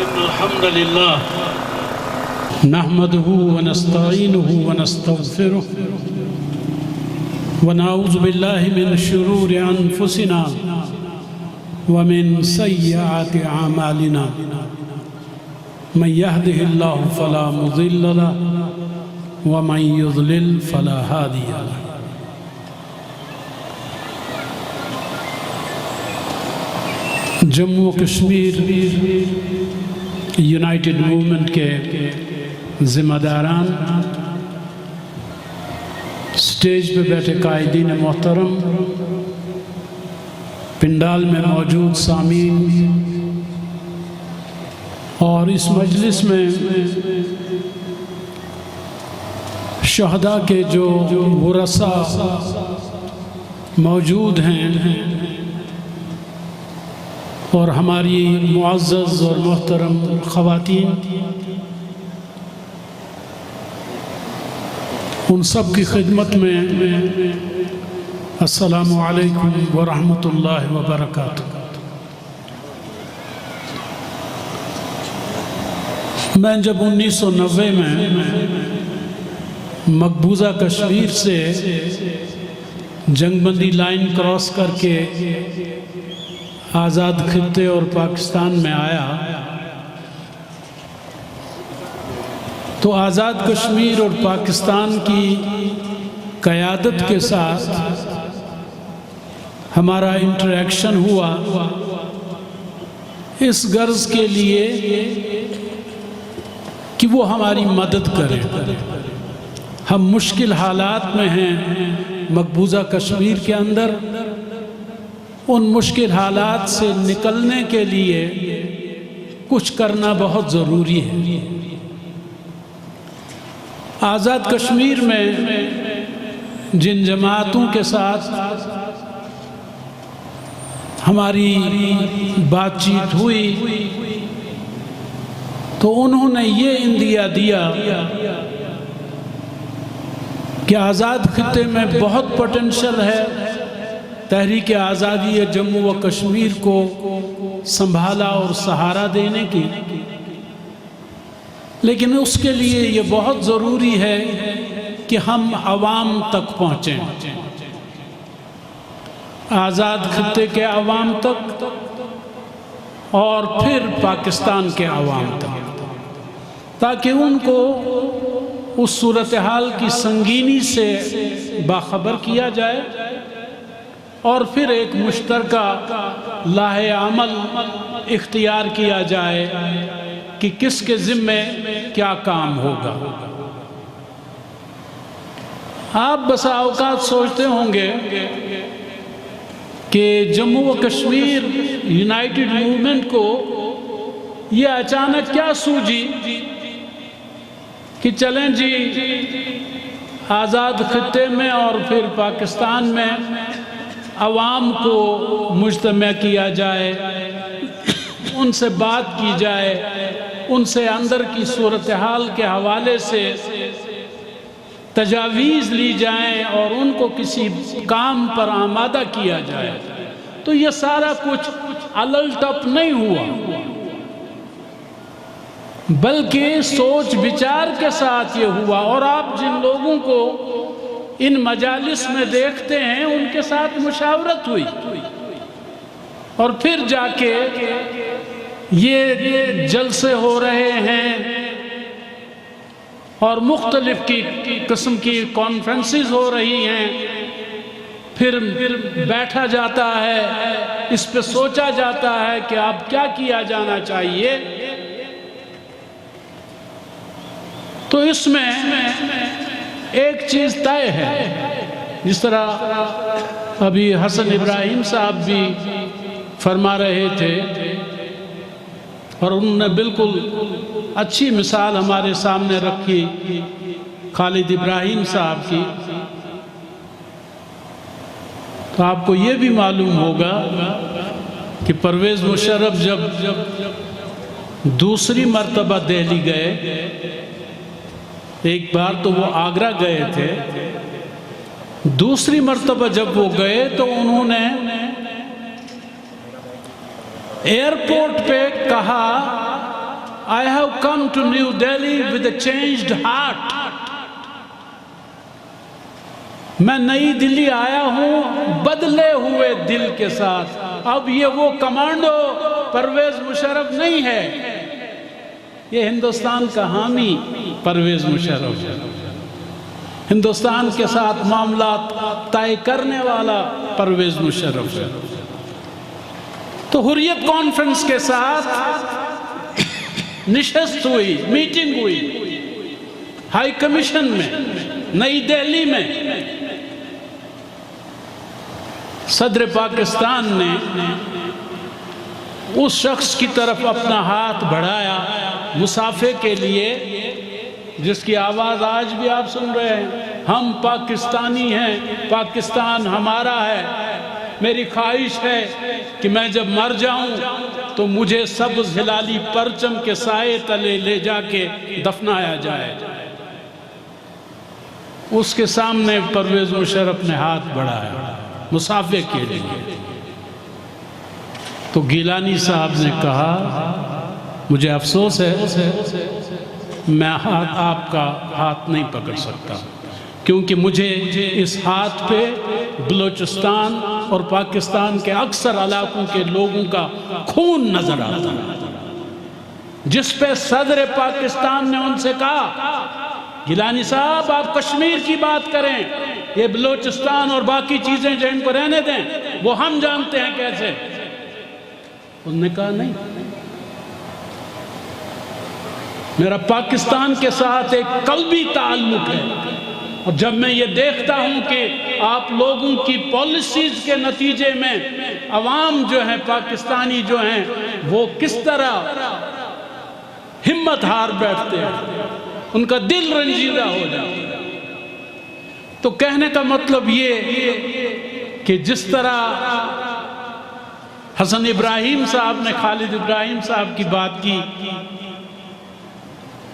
الحمد لله نحمده ونستعينه ونستغفره ونعوذ بالله من شرور أنفسنا ومن سيئات أعمالنا من يهده الله فلا مضل له ومن يضلل فلا هادي له جموں و کشمیر یونائٹڈ موومنٹ کے ذمہ داران، سٹیج پہ بیٹھے قائدین محترم، پنڈال میں موجود سامعین اور اس مجلس میں شہداء کے جو ورثاء موجود ہیں اور ہماری معزز اور محترم خواتین، ان سب کی خدمت میں السلام علیکم ورحمۃ اللہ وبرکاتہ۔ میں جب 1990 میں مقبوضہ کشمیر سے جنگ بندی لائن کراس کر کے آزاد خطے اور پاکستان میں آیا تو آزاد کشمیر اور پاکستان کی قیادت کے ساتھ ہمارا انٹریکشن ہوا اس غرض کے لیے کہ وہ ہماری مدد کرے۔ ہم مشکل حالات میں ہیں مقبوضہ کشمیر کے اندر، ان مشکل حالات سے نکلنے کے لیے کچھ کرنا بہت ضروری ہے۔ آزاد کشمیر میں جن جماعتوں کے ساتھ ہماری بات چیت ہوئی تو انہوں نے یہ عندیہ دیا کہ آزاد خطے میں بہت پوٹینشل ہے، تحریک آزادی جموں و کشمیر کو سنبھالا اور سہارا دینے کی، لیکن اس کے لیے یہ بہت ضروری ہے کہ ہم عوام تک پہنچیں، آزاد خطے کے عوام تک اور پھر پاکستان کے عوام تک، تاکہ ان کو اس صورتحال کی سنگینی سے باخبر کیا جائے اور پھر ایک مشترکہ لاہ عمل اختیار کیا جائے کہ کس کے ذمے کیا کام ہوگا۔ آپ بسا اوقات سوچتے ہوں گے کہ جموں و کشمیر یونائٹڈ موومنٹ کو یہ اچانک کیا سوجی کہ چلیں جی آزاد خطے میں اور پھر پاکستان میں عوام کو مجتمع کیا جائے، ان سے بات کی جائے، ان سے اندر کی صورتحال کے حوالے سے تجاویز لی جائیں اور ان کو کسی کام پر آمادہ کیا جائے۔ تو یہ سارا کچھ الٹ نہیں ہوا، بلکہ سوچ بچار کے ساتھ یہ ہوا، اور آپ جن لوگوں کو ان مجالس میں دیکھتے ہیں ان کے ساتھ مشاورت ہوئی اور پھر جا کے یہ جلسے ہو رہے ہیں اور مختلف قسم کی کانفرنسز ہو رہی ہیں، پھر بیٹھا جاتا ہے، اس پہ سوچا جاتا ہے کہ اب کیا کیا جانا چاہیے۔ تو اس میں ایک چیز طے ہے، جس طرح ابھی حسن ابراہیم صاحب بھی فرما رہے تھے اور انہوں نے بالکل اچھی مثال ہمارے سامنے رکھی خالد ابراہیم صاحب کی، تو آپ کو یہ بھی معلوم ہوگا کہ پرویز مشرف جب دوسری مرتبہ دہلی گئے، ایک بار تو وہ آگرہ گئے تھے، دوسری مرتبہ جب وہ گئے تو انہوں نے ایئرپورٹ پہ کہا come to New Delhi with a changed heart. میں نئی دلی آیا ہوں بدلے ہوئے دل کے ساتھ. اب یہ وہ کمانڈو پرویز مشرف نہیں ہے، یہ ہندوستان کا حامی پرویز مشرف ہے، ہندوستان کے ساتھ معاملات طے کرنے والا پرویز مشرف ہے. تو حریت کانفرنس کے ساتھ نشست ہوئی، میٹنگ ہوئی ہائی کمیشن میں نئی دہلی میں. صدر پاکستان نے اس شخص کی طرف اپنا ہاتھ بڑھایا مصافحے کے لیے جس کی آواز آج بھی آپ سن رہے ہیں. ہم پاکستانی ہیں، پاکستان ہمارا ہے. میری خواہش ہے کہ میں جب مر جاؤں تو مجھے سبز ہلالی پرچم کے سائے تلے لے جا کے دفنایا جائے. اس کے سامنے پرویز مشرف نے ہاتھ بڑھایا مصافحے کے لیے. تو گیلانی صاحب نے کہا مجھے افسوس ہے میں آپ کا ہاتھ نہیں پکڑ سکتا، کیونکہ مجھے اس ہاتھ پہ بلوچستان اور پاکستان کے اکثر علاقوں کے لوگوں کا خون نظر آتا ہے. جس پہ صدر پاکستان نے ان سے کہا گیلانی صاحب آپ کشمیر کی بات کریں، یہ بلوچستان اور باقی چیزیں جو ان کو رہنے دیں، وہ ہم جانتے ہیں کیسے. انہوں نے کہا نہیں، میرا پاکستان کے ساتھ ایک قلبی تعلق ہے، اور جب میں یہ دیکھتا ہوں کہ آپ لوگوں کی پالیسیز کے نتیجے میں عوام جو ہیں پاکستانی جو ہیں وہ کس طرح ہمت ہار بیٹھتے ہیں، ان کا دل رنجیدہ ہو جاتا ہے. تو کہنے کا مطلب یہ کہ جس طرح حسن ابراہیم صاحب نے خالد ابراہیم صاحب کی بات کی،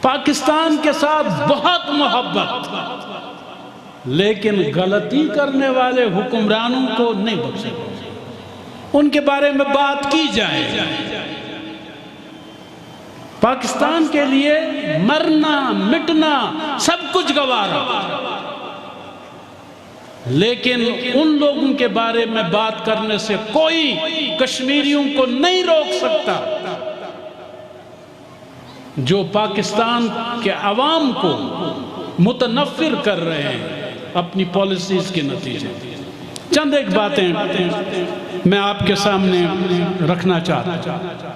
پاکستان کے ساتھ بہت محبت، لیکن غلطی کرنے والے حکمرانوں کو نہیں بخشے، ان کے بارے میں بات کی جائے. پاکستان کے لیے مرنا مٹنا سب کچھ گوارا، لیکن ان لوگوں کے بارے میں بات کرنے سے کوئی کشمیریوں کو نہیں روک سکتا جو پاکستان کے عوام کو متنفر کر رہے ہیں اپنی پالیسیز کے نتیجے. چند ایک باتیں میں آپ کے سامنے رکھنا چاہتا ہوں.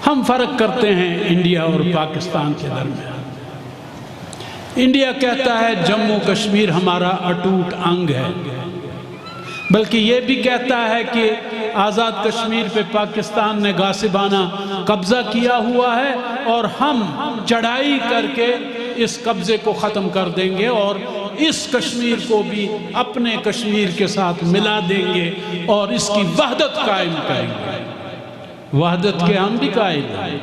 ہم فرق کرتے ہیں انڈیا اور پاکستان کے درمیان. انڈیا کہتا ہے جموں کشمیر ہمارا اٹوٹ انگ ہے، بلکہ یہ بھی کہتا ہے کہ آزاد کشمیر پہ پاکستان نے غاصبانہ قبضہ کیا ہوا ہے اور ہم چڑھائی کر کے اس قبضے کو ختم کر دیں گے اور اس کشمیر کو بھی اپنے کشمیر کے ساتھ ملا دیں گے اور اس کی وحدت قائم کریں گے. وحدت کے ہم بھی قائل ہیں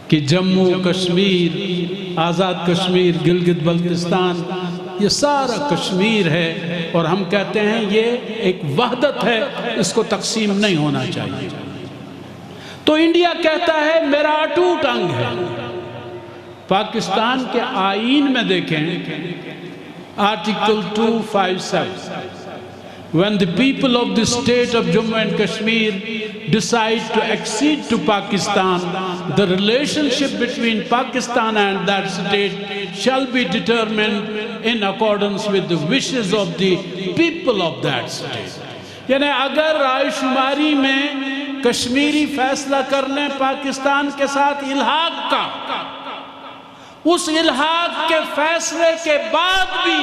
کہ جموں کشمیر، آزاد کشمیر، گلگت بلتستان یہ سارا کشمیر ہے اور ہم کہتے ہیں یہ ایک وحدت ہے، اس کو تقسیم نہیں ہونا چاہیے. تو انڈیا کہتا ہے میرا اٹوٹ انگ ہے. پاکستان کے آئین میں دیکھیں article 257 when the people of the state of Jammu and Kashmir decide to accede to Pakistan, the relationship between Pakistan and that state shall be determined in accordance with the wishes of the people of that state. یعنی اگر رائے شماری میں کشمیری فیصلہ کر لیں پاکستان کے ساتھ الحاق کا، اس الحاق کے فیصلے کے بعد بھی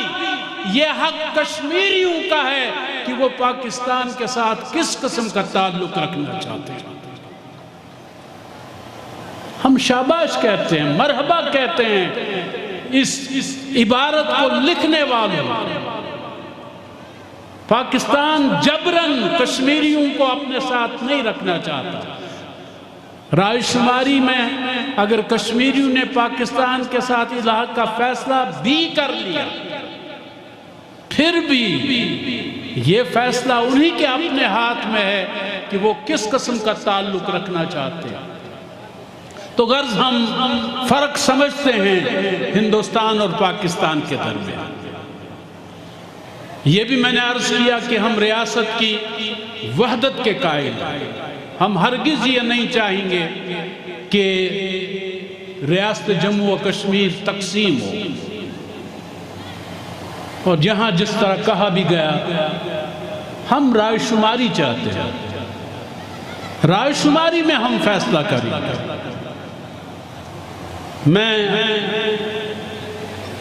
یہ حق کشمیریوں کا ہے کہ وہ پاکستان کے ساتھ کس قسم کا تعلق رکھنا چاہتے ہیں. ہم شاباش کہتے ہیں، مرحبا کہتے ہیں اس عبارت کو لکھنے والوں. پاکستان جبراً کشمیریوں کو اپنے ساتھ نہیں رکھنا چاہتا. رائے شماری میں اگر کشمیریوں نے پاکستان کے ساتھ الحاق کا فیصلہ بھی کر لیا، پھر بھی یہ فیصلہ انہی کے اپنے ہاتھ میں ہے کہ وہ کس قسم کا تعلق رکھنا چاہتے ہیں. تو غرض ہم فرق سمجھتے ہیں ہندوستان اور پاکستان کے درمیان۔ یہ بھی میں نے عرض کیا کہ ہم ریاست کی وحدت کے قائل ہیں۔ ہم ہرگز یہ نہیں چاہیں گے کہ ریاست جموں و کشمیر تقسیم ہو، اور جہاں جس طرح کہا بھی گیا ہم رائے شماری چاہتے ہیں، رائے شماری میں ہم فیصلہ کریں گے۔ میں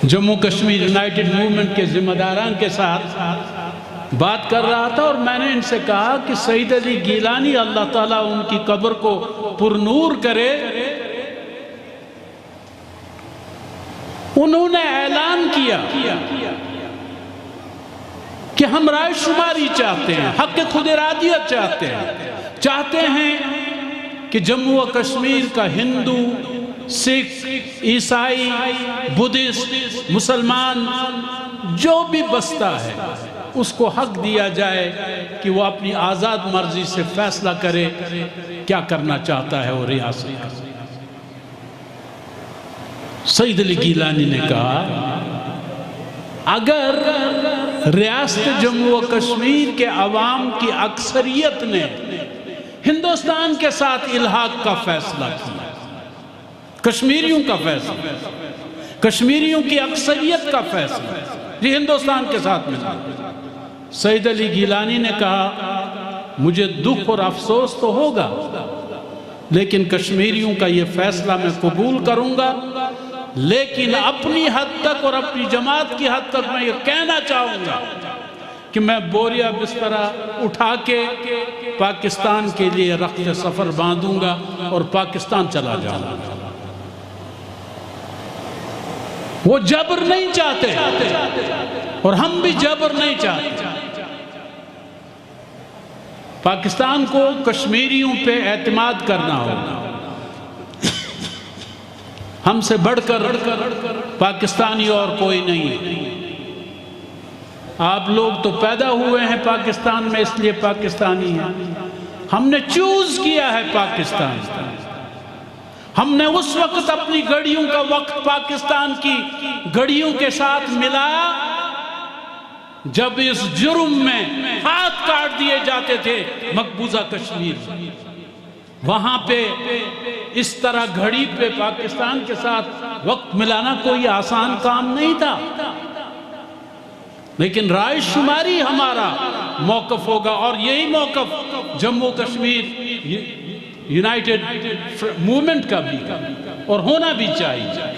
جموں کشمیر یونائٹڈ موومنٹ کے ذمہ داران کے ساتھ بات کر رہا تھا، اور میں نے ان سے کہا کہ سید علی گیلانی اللہ تعالیٰ ان کی قبر کو پرنور کرے، انہوں نے اعلان کیا کہ ہم رائے شماری چاہتے ہیں، حق خود ارادیت چاہتے ہیں کہ جموں و کشمیر کا ہندو، سکھ، عیسائی، بدھسٹ، مسلمان جو بھی بستہ ہے اس کو حق دیا جائے کہ وہ اپنی آزاد مرضی سے فیصلہ کرے کیا کرنا چاہتا ہے وہ ریاست کا۔ سید علی گیلانی نے کہا اگر ریاست جموں و کشمیر کے عوام کی اکثریت نے ہندوستان کے ساتھ الحاق کا فیصلہ کیا، کشمیریوں کا فیصلہ، کشمیریوں کی اکثریت کا فیصلہ یہ ہندوستان کے ساتھ ملا، سید علی گیلانی نے کہا مجھے دکھ اور افسوس تو ہوگا، لیکن کشمیریوں کا یہ فیصلہ میں قبول کروں گا، لیکن اپنی حد تک اور اپنی جماعت کی حد تک میں یہ کہنا چاہوں گا کہ میں بوریا بسترا اٹھا کے پاکستان کے لیے رخت سفر باندھوں گا اور پاکستان چلا جاؤں گا۔ وہ جبر نہیں چاہتے اور ہم بھی جبر نہیں چاہتے۔ پاکستان کو کشمیریوں پہ اعتماد کرنا ہوگا، ہم سے بڑھ کر پاکستانی اور کوئی نہیں۔ آپ لوگ تو پیدا ہوئے ہیں پاکستان میں اس لیے پاکستانی ہیں، ہم نے چوز کیا ہے پاکستان، ہم نے اس وقت اپنی گھڑیوں کا وقت پاکستان کی گھڑیوں کے ساتھ ملایا جب اس جرم میں ہاتھ کاٹ دیے جاتے تھے مقبوضہ کشمیر میں۔ وہاں پہ اس طرح گھڑی پہ پاکستان کے ساتھ وقت ملانا کوئی آسان کام نہیں تھا، لیکن رائے شماری ہمارا موقف ہوگا، اور یہی موقف جموں کشمیر یونائٹڈ موومنٹ کا بھی اور ہونا بھی چاہیے۔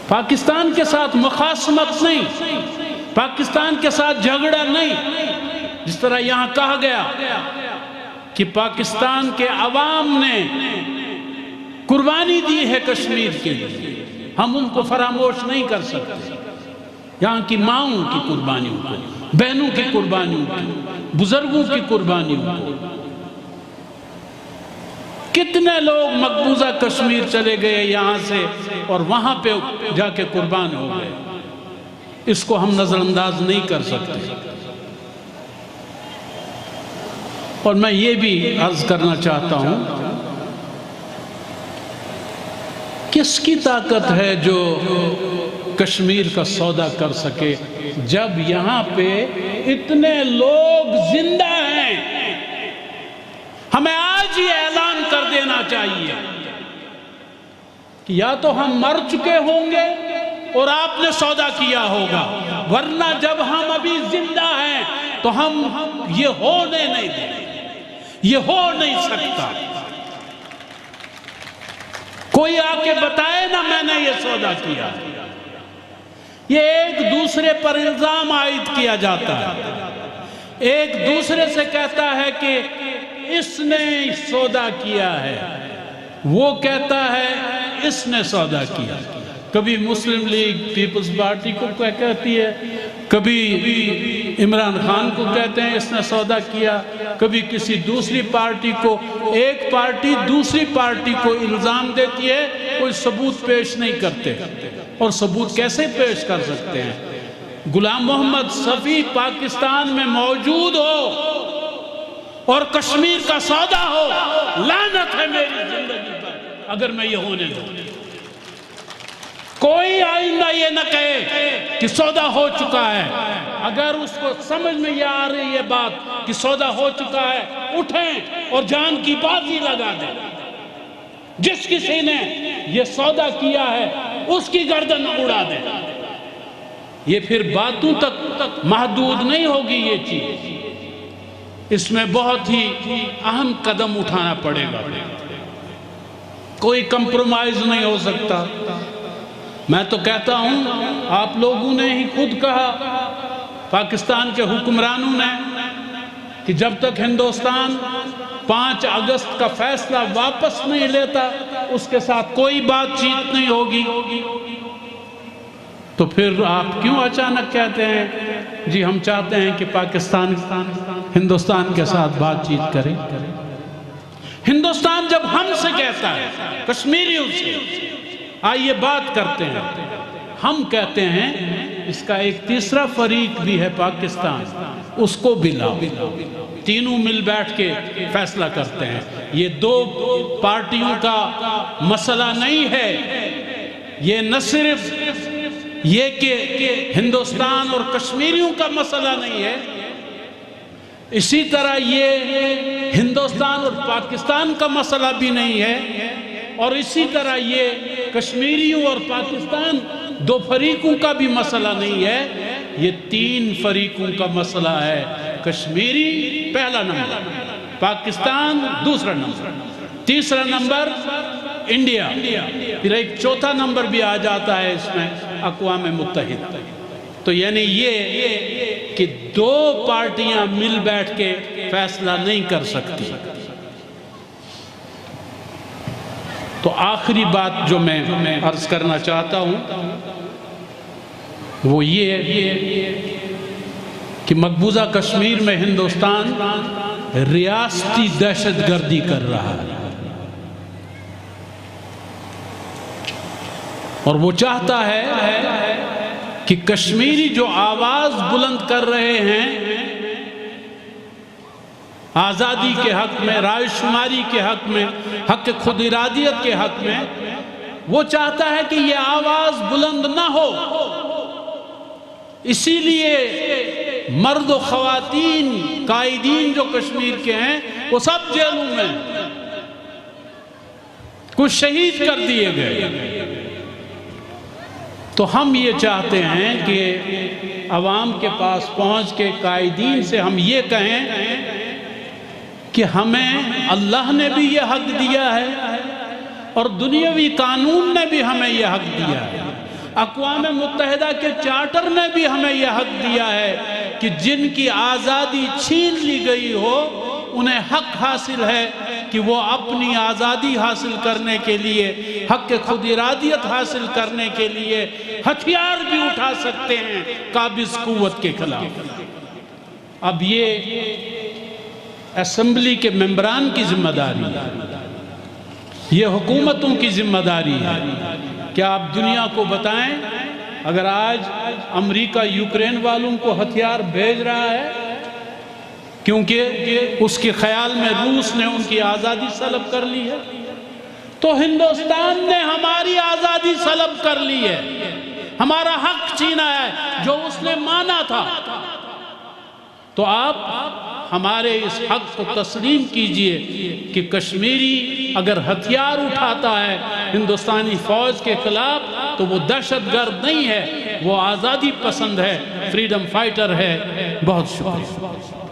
پاکستان کے ساتھ مخاصمت نہیں، پاکستان کے ساتھ جھگڑا نہیں، جس طرح یہاں کہا گیا کہ پاکستان کے عوام نے قربانی دی ہے کشمیر کے لیے، ہم ان کو فراموش نہیں کر سکتے۔ یہاں کی ماؤں کی قربانیوں کو، بہنوں کی قربانیوں کو، بزرگوں کی قربانیوں کو، کتنے لوگ مقبوضہ کشمیر چلے گئے یہاں سے اور وہاں پہ جا کے قربان ہو گئے، اس کو ہم نظر انداز نہیں کر سکتے۔ اور میں یہ بھی عرض کرنا چاہتا ہوں، کس کی طاقت ہے جو کشمیر کا سودا کر سکے جب یہاں پہ اتنے لوگ زندہ ہیں؟ ہمیں آج ہی اعلان کر دینا چاہیے کہ یا تو ہم مر چکے ہوں گے اور آپ نے سودا کیا ہوگا، ورنہ جب ہم ابھی زندہ ہیں تو ہم یہ ہونے نہیں دیں، یہ ہو نہیں سکتا۔ کوئی آ کے بتائے نا میں نے یہ سودا کیا۔ یہ ایک دوسرے پر الزام عائد کیا جاتا ہے، ایک دوسرے سے کہتا ہے کہ اس نے سودا کیا ہے، وہ کہتا ہے اس نے سودا کیا۔ کبھی مسلم لیگ پیپلز پارٹی کو کہتی ہے، کبھی عمران خان کو کہتے ہیں اس نے سودا کیا، کبھی کسی دوسری پارٹی کو۔ ایک پارٹی دوسری پارٹی کو الزام دیتی ہے، کوئی ثبوت پیش نہیں کرتے، اور ثبوت کیسے پیش کر سکتے ہیں؟ غلام محمد صفی پاکستان میں موجود ہو اور کشمیر کا سودا ہو، لعنت ہے میری اگر میں یہ ہونے دوں۔ کوئی آئندہ یہ نہ کہے کہ سودا ہو چکا ہے۔ اگر اس کو سمجھ میں یہ آ رہی ہے بات کہ سودا ہو چکا ہے، اٹھیں اور جان کی بازی لگا دیں۔ جس کسی نے یہ سودا کیا ہے اس کی گردن اڑا دیں۔ یہ پھر باتوں تک محدود نہیں ہوگی یہ چیز، اس میں بہت ہی اہم قدم اٹھانا پڑے گا۔ کوئی کمپرومائز نہیں ہو سکتا۔ میں تو کہتا ہوں، آپ لوگوں نے ہی خود کہا، پاکستان کے حکمرانوں نے، کہ جب تک ہندوستان 5 اگست کا فیصلہ واپس نہیں لیتا اس کے ساتھ کوئی بات چیت نہیں ہوگی۔ تو پھر آپ کیوں اچانک کہتے ہیں جی ہم چاہتے ہیں کہ پاکستان ہندوستان کے ساتھ بات چیت کرے؟ ہندوستان جب ہم سے کہتا ہے، کشمیریوں سے، آئیے بات کرتے ہیں، ہم کہتے ہیں اس کا ایک تیسرا فریق بھی ہے پاکستان، اس کو بھی لاؤ، تینوں مل بیٹھ کے فیصلہ کرتے ہیں۔ یہ 2 پارٹیوں کا مسئلہ نہیں ہے، یہ نہ صرف یہ کہ ہندوستان اور کشمیریوں کا مسئلہ نہیں ہے، اسی طرح یہ ہندوستان اور پاکستان کا مسئلہ بھی نہیں ہے، اور اسی طرح یہ کشمیریوں اور پاکستان 2 فریقوں کا بھی مسئلہ نہیں ہے، یہ 3 فریقوں کا مسئلہ ہے۔ کشمیری پہلا نمبر، پاکستان دوسرا نمبر، تیسرا نمبر انڈیا، پھر ایک چوتھا نمبر بھی آ جاتا ہے اس میں اقوام متحدہ۔ تو یعنی یہ کہ 2 پارٹیاں مل بیٹھ کے فیصلہ نہیں کر سکتی۔ تو آخری بات جو میں عرض کرنا چاہتا ہوں وہ یہ کہ مقبوضہ کشمیر میں ہندوستان ریاستی دہشت گردی کر رہا ہے، اور وہ چاہتا ہے کہ کشمیری جو آواز بلند کر رہے ہیں آزادی کے حق میں، رائے شماری کے حق میں، حق خود ارادیت کے حق میں، وہ چاہتا ہے کہ یہ آواز بلند نہ ہو۔ اسی لیے مرد و خواتین قائدین جو کشمیر کے ہیں وہ سب جیلوں میں، کچھ شہید کر دیے گئے۔ تو ہم یہ چاہتے ہیں کہ عوام کے پاس پہنچ کے قائدین سے ہم یہ کہیں کہ ہمیں اللہ نے بھی یہ حق دیا ہے اور دنیاوی قانون نے بھی ہمیں یہ حق دیا ہے، اقوام متحدہ کے چارٹر نے بھی ہمیں یہ حق دیا ہے کہ جن کی آزادی چھین لی گئی ہو انہیں حق حاصل ہے کہ وہ اپنی آزادی حاصل کرنے کے لیے، حق خود ارادیت حاصل کرنے کے لیے ہتھیار بھی اٹھا سکتے ہیں قابض قوت کے خلاف۔ اب یہ اسمبلی کے ممبران کی ذمہ داری ہے، یہ حکومتوں کی ذمہ داری ہے کہ آپ دنیا کو بتائیں اگر آج امریکہ یوکرین والوں کو ہتھیار بھیج رہا ہے کیونکہ اس کے خیال میں روس نے ان کی آزادی سلب کر لی ہے، تو ہندوستان نے ہماری آزادی سلب کر لی ہے، ہمارا حق چھینا ہے جو اس نے مانا تھا۔ تو آپ ہمارے اس حق کو تسلیم کیجئے کہ کشمیری اگر ہتھیار اٹھاتا ہے ہندوستانی فوج کے خلاف تو وہ دہشت گرد نہیں ہے، وہ آزادی پسند ہے، فریڈم فائٹر ہے۔ بہت شکریہ۔